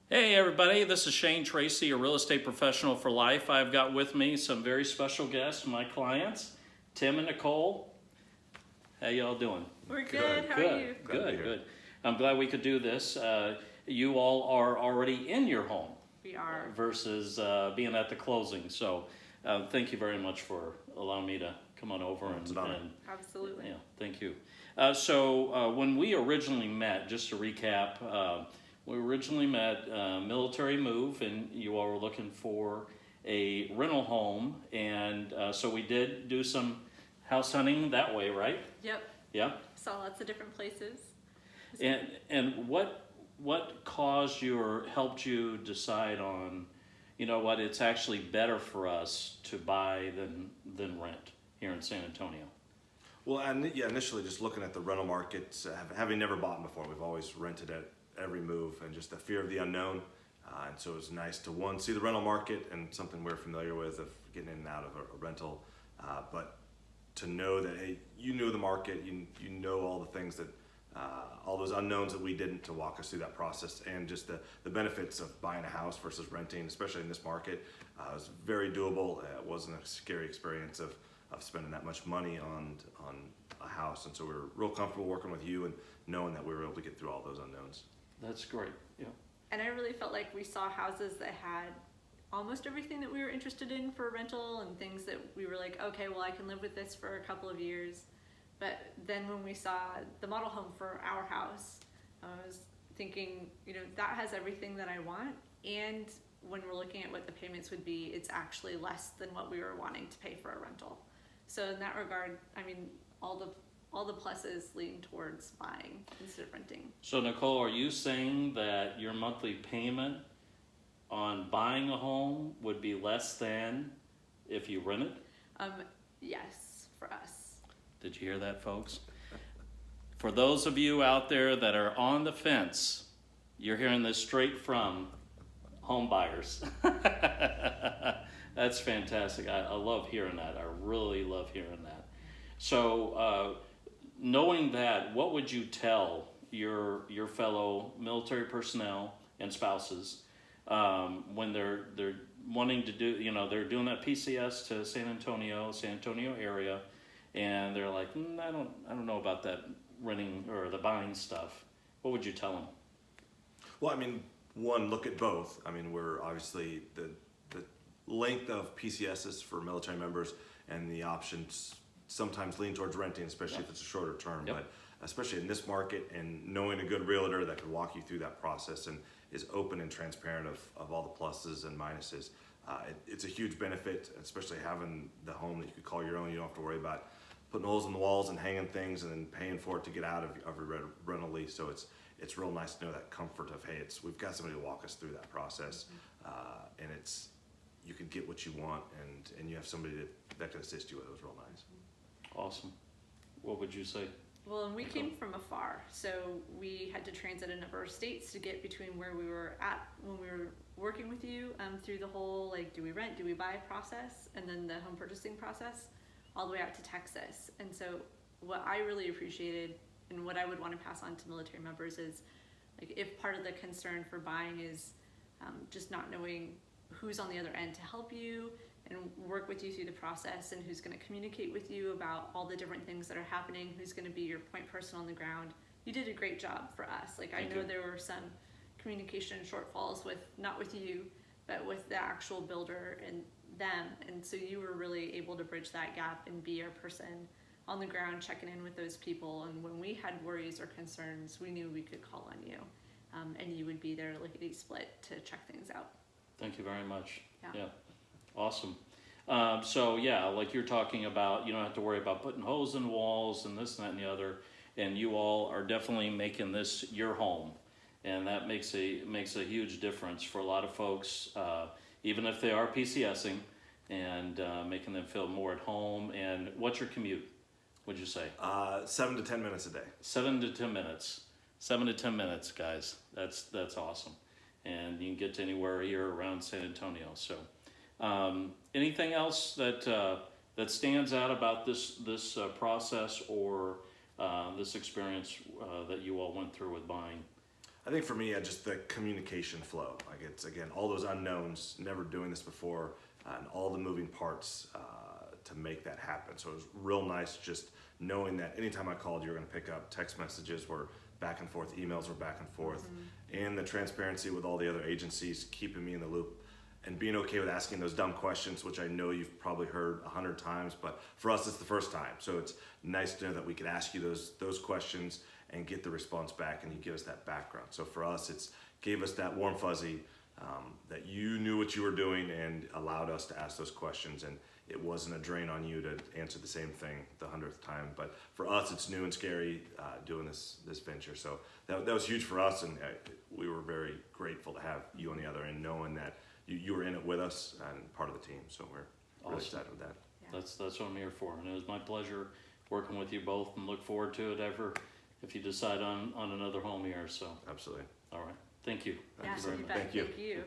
Hey everybody, this is Shane Tracy, a real estate professional for life. I've got with me some very special guests, my clients, Tim and Nicole. How y'all doing? We're good. How Good, are you? good. I'm glad we could do this. You all are already in your home We are. versus being at the closing. So thank you very much for allowing me to come on over and Absolutely. yeah, thank you. When we originally met, just to recap, we originally met Military Move, and you all were looking for a rental home, and so we did do some house hunting that way, right? Yep. Yeah. Saw lots of different places. And what caused you or helped you decide on, you know what, it's actually better for us to buy than rent here in San Antonio? Well, and yeah, initially just looking at the rental markets, having never bought before, we've always rented at every move, and just the fear of the unknown. And so it was nice to see the rental market and something we're familiar with of getting in and out of a rental, but to know that hey, you knew the market, you know all the things that all those unknowns that we didn't, to walk us through that process, and just the benefits of buying a house versus renting, especially in this market, was very doable. It wasn't a scary experience of spending that much money on a house, and so we were real comfortable working with you and knowing that we were able to get through all those unknowns. That's great. Yeah. And I really felt like we saw houses that had almost everything that we were interested in for rental, and things that we were like, okay, well, I can live with this for a couple of years. But then when we saw the model home for our house, I was thinking, that has everything that I want. And when we're looking at what the payments would be, it's actually less than what we were wanting to pay for a rental. So in that regard, I mean, all the pluses lean towards buying instead of renting. So Nicole, are you saying that your monthly payment on buying a home would be less than if you rent it? Yes, for us. Did you hear that, folks? For those of you out there that are on the fence, you're hearing this straight from home buyers. That's fantastic. I love hearing that. I really love hearing that. So knowing that, what would you tell your fellow military personnel and spouses when they're wanting to do, they're doing that PCS to San Antonio area, and they're like, I don't know about that renting or the buying stuff. What would you tell them? Well, I mean, one, look at both. I mean, we're obviously the length of PCSs for military members and the options sometimes lean towards renting, especially if it's a shorter term. Yep. But especially in this market, and knowing a good realtor that could walk you through that process and is open and transparent of all the pluses and minuses, it's a huge benefit, especially having the home that you could call your own. You don't have to worry about putting holes in the walls and hanging things and then paying for it to get out of your rental lease. So it's real nice to know that comfort of, hey, we've got somebody to walk us through that process, and you can get what you want, and you have somebody that can assist you with it. It was real nice. Awesome. What would you say? Well, and we came from afar, so we had to transit a number of states to get between where we were at when we were working with you, through the whole, like, do we rent, do we buy process, and then the home purchasing process, all the way out to Texas. And so what I really appreciated, and what I would want to pass on to military members, is, like, if part of the concern for buying is just not knowing who's on the other end to help you and work with you through the process, and who's going to communicate with you about all the different things that are happening, who's going to be your point person on the ground. You did a great job for us. Like, I know there were some communication shortfalls not with you, but with the actual builder and them. And so you were really able to bridge that gap and be our person on the ground, checking in with those people. And when we had worries or concerns, we knew we could call on you. And you would be there lickety split to check things out. Thank you very much. Yeah. Awesome. Like you're talking about, you don't have to worry about putting holes in walls and this and that and the other. And you all are definitely making this your home, and that makes a huge difference for a lot of folks, even if they are PCSing, and making them feel more at home. And what's your commute, would you say? 7 to 10 minutes a day. 7 to 10 minutes. 7 to 10 minutes, guys. That's awesome. And you can get to anywhere here around San Antonio. So anything else that stands out about this process or this experience that you all went through with buying? I think for me, just the communication flow. Like it's again all those unknowns, never doing this before, and all the moving parts to make that happen. So it was real nice just knowing that anytime I called, you were going to pick up. Text messages were back and forth, emails were back and forth, and the transparency with all the other agencies, keeping me in the loop, and being okay with asking those dumb questions, which I know you've probably heard 100 times, but for us, it's the first time. So it's nice to know that we could ask you those questions and get the response back, and you give us that background. So for us, it's gave us that warm fuzzy that you knew what you were doing and allowed us to ask those questions, and it wasn't a drain on you to answer the same thing the 100th time. But for us, it's new and scary doing this venture. So that was huge for us, and we were very grateful to have you on the other end, knowing that you were in it with us and part of the team. So we're really Awesome. excited with that. Yeah. That's what I'm here for, and it was my pleasure working with you both, and look forward to it if you decide on another home here. So, Absolutely. all right, thank you. Yeah, you very you much. bet. Thank you. Thank you.